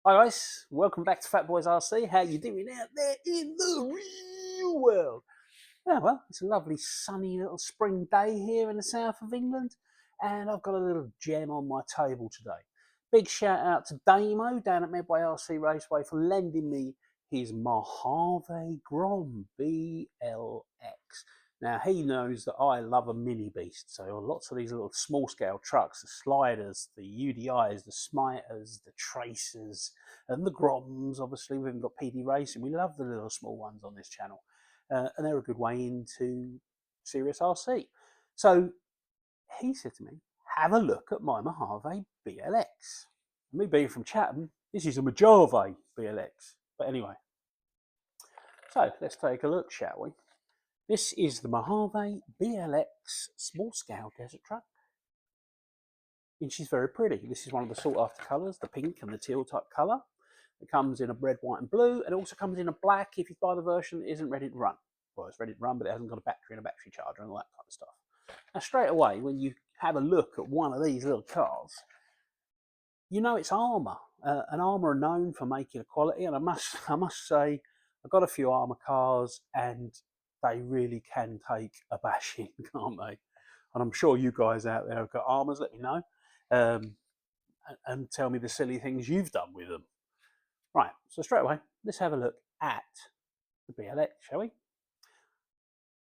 Hi guys, welcome back to Fat Boys RC. How you doing out there in the real world? Yeah, well, it's a lovely sunny little spring day here in the south of England, and I've got a little gem on my table today. Big shout out to Damo down at Medway RC Raceway for lending me his Mojave Grom BLX. Now he knows that I love a mini beast, so lots of these little small scale trucks, the sliders, the UDIs, the Smiters, the Tracers, and the Groms. Obviously, we've even got PD Racing. We love the little small ones on this channel, and they're a good way into serious RC. So he said to me, "Have a look at my Mojave BLX." Me being from Chatham, this is a Mojave BLX. But anyway, so let's take a look, shall we? This is the Mojave BLX small scale desert truck. And she's very pretty. This is one of the sought after colours, the pink and the teal type colour. It comes in a red, white and blue, and it also comes in a black if you buy the version that isn't ready to run. Well, it's ready to run, but it hasn't got a battery and a battery charger and all that kind of stuff. Now, straight away, when you have a look at one of these little cars, you know it's Arrma. And Arrma are known for making a quality, and I must say, I've got a few Arrma cars, and they really can take a bashing, can't they? And I'm sure you guys out there have got Arrmas. Let me know, and tell me the silly things you've done with them. Right, so straight away, let's have a look at the BLX, shall we?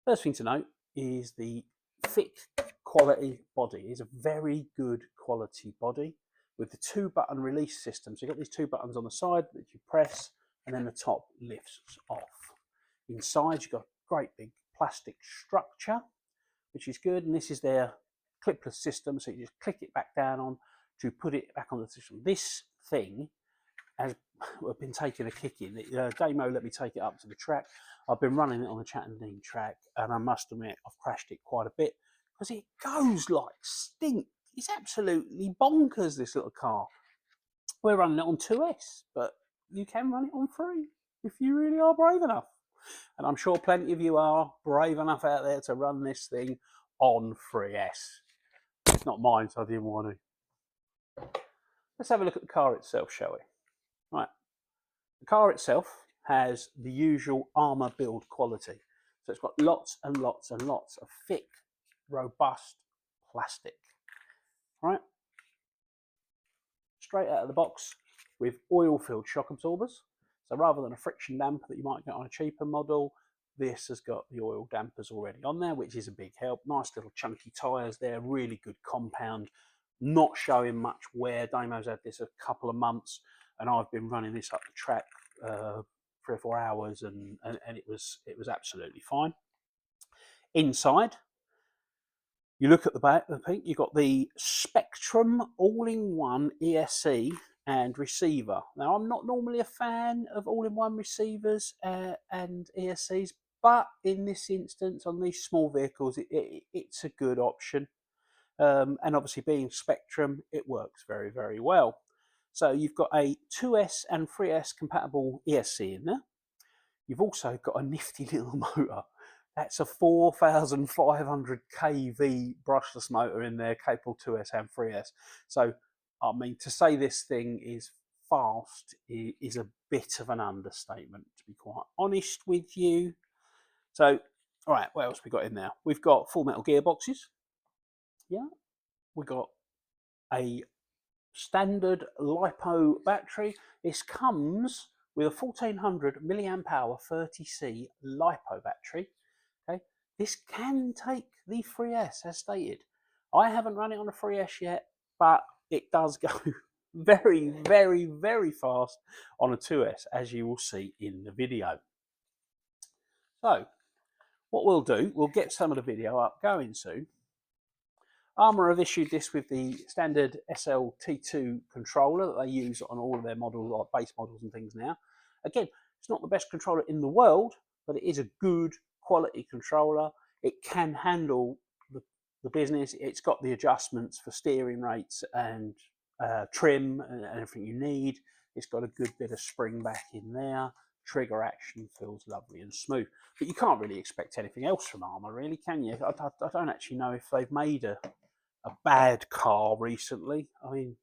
First thing to note is the thick quality body. It's a very good quality body with the 2-button release system. So you've got these 2 buttons on the side that you press, and then the top lifts off. Inside, you've got a great big plastic structure, which is good. And this is their clipless system. So you just click it back down on to put it back on the system. This thing has been taking a kick in. Damo let me take it up to the track. I've been running it on the Chatham Dean track, and I must admit I've crashed it quite a bit because it goes like stink. It's absolutely bonkers, this little car. We're running it on 2S, but you can run it on 3 if you really are brave enough. And I'm sure plenty of you are brave enough out there to run this thing on 3S. It's not mine, so I didn't want to. Let's have a look at the car itself, shall we? Right. The car itself has the usual Arrma build quality. So it's got lots and lots and lots of thick, robust plastic. Right? Straight out of the box with oil-filled shock absorbers. So rather than a friction damper that you might get on a cheaper model, this has got the oil dampers already on there, which is a big help. Nice little chunky tyres there, really good compound, not showing much wear. Damo's had this a couple of months, and I've been running this up the track 3 or 4 hours, and it was absolutely fine. Inside, you look at the back of the pink, you've got the Spectrum all-in-one ESC and receiver. Now, I'm not normally a fan of all-in-one receivers and ESCs, but in this instance, on these small vehicles, it's a good option. And obviously, being Spectrum, it works very, very well. So you've got a 2S and 3S compatible ESC in there. You've also got a nifty little motor. That's a 4,500 kV brushless motor in there, capable 2S and 3S. So, I mean, to say this thing is fast is a bit of an understatement, to be quite honest with you. So, all right, what else we got in there? We've got full metal gearboxes. Yeah, we've got a standard LiPo battery. This comes with a 1400 milliamp hour 30C LiPo battery. Okay, this can take the 3S as stated. I haven't run it on a 3S yet, but it does go very, very, very fast on a 2S, as you will see in the video. So, what we'll do, we'll get some of the video up going soon. Arrma have issued this with the standard SLT2 controller that they use on all of their models, like base models and things now. Again, it's not the best controller in the world, but it is a good quality controller. It can handle the business. It's got the adjustments for steering rates and trim and everything you need. It's got a good bit of spring back in there. Trigger action feels lovely and smooth. But you can't really expect anything else from Arrma, really, can you? I don't actually know if they've made a bad car recently. I mean,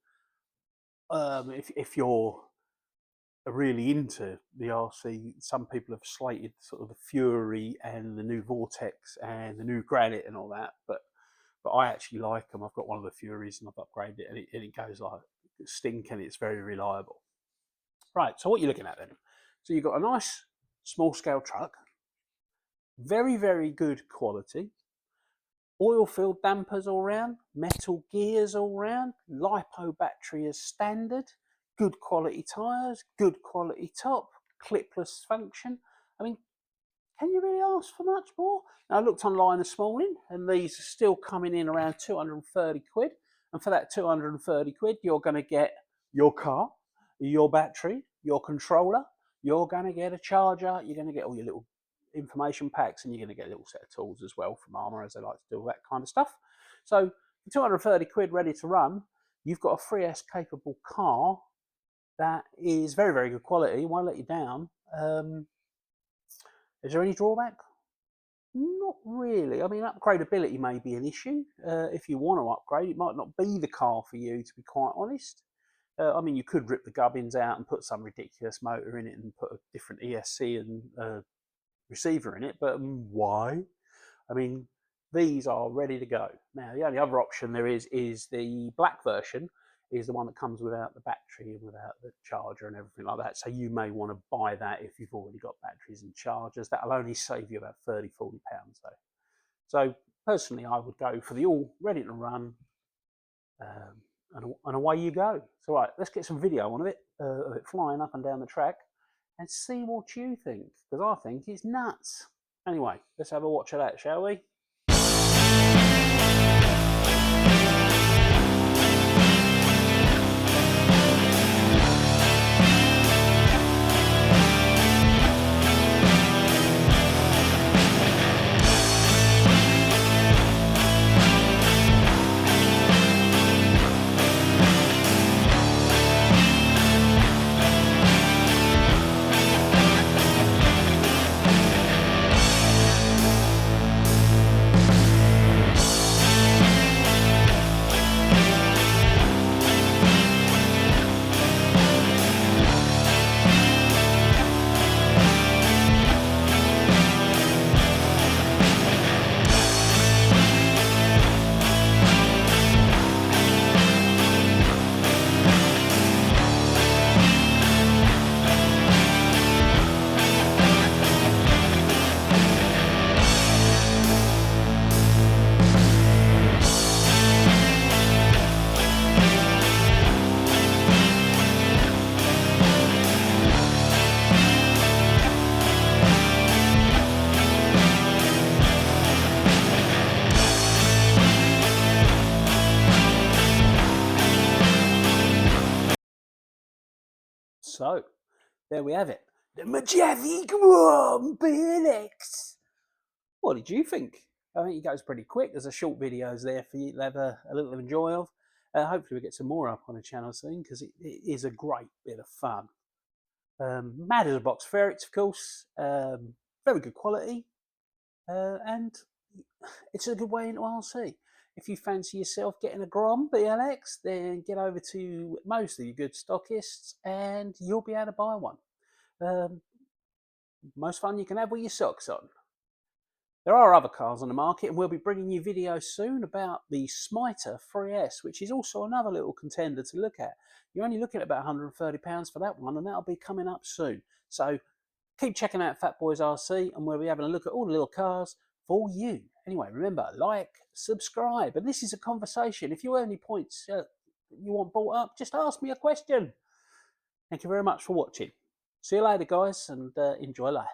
if you're are really into the RC. Some people have slated sort of the Fury and the new Vortex and the new Granite and all that, but I actually like them. I've got one of the Furies and I've upgraded it, and it goes like stink, and it's very reliable. Right, so what you're looking at then? So you've got a nice small scale truck, very, very good quality, oil filled dampers all round, metal gears all round, LiPo battery as standard, good quality tyres, good quality top, clipless function. I mean, can you really ask for much more? Now, I looked online this morning and these are still coming in around 230 quid. And for that 230 quid, you're going to get your car, your battery, your controller, you're going to get a charger, you're going to get all your little information packs, and you're going to get a little set of tools as well from Arrma, as they like to do all that kind of stuff. So for 230 quid ready to run, you've got a 3S capable car that is very, very good quality, won't let you down. Is there any drawback? Not really. I mean, upgradability may be an issue. If you want to upgrade, it might not be the car for you, to be quite honest. I mean, you could rip the gubbins out and put some ridiculous motor in it and put a different ESC and receiver in it, but why? I mean, these are ready to go. Now, the only other option there is the black version, is the one that comes without the battery and without the charger and everything like that. So you may want to buy that if you've already got batteries and chargers. That'll only save you about 30, 40 pounds though. So personally, I would go for the all ready to run, and away you go. So right, let's get some video on it flying up and down the track and see what you think, because I think it's nuts. Anyway, let's have a watch of that, shall we? So, there we have it. The Mojave Grom BLX. What did you think? I think it goes pretty quick. There's a short videos there for you to have a little enjoy of. Hopefully we get some more up on the channel soon, because it is a great bit of fun. Mad as a box ferrets, of course. Very good quality. And it's a good way into RC. If you fancy yourself getting a Grom BLX, then get over to most of your good stockists and you'll be able to buy one. Most fun you can have with your socks on. There are other cars on the market, and we'll be bringing you videos soon about the Smiter 3S, which is also another little contender to look at. You're only looking at about £130 for that one, and that'll be coming up soon. So keep checking out Fat Boys RC, and we'll be having a look at all the little cars for you. Anyway, remember, like, subscribe, and this is a conversation. If you have any points you want brought up, just ask me a question. Thank you very much for watching. See you later, guys, and enjoy life.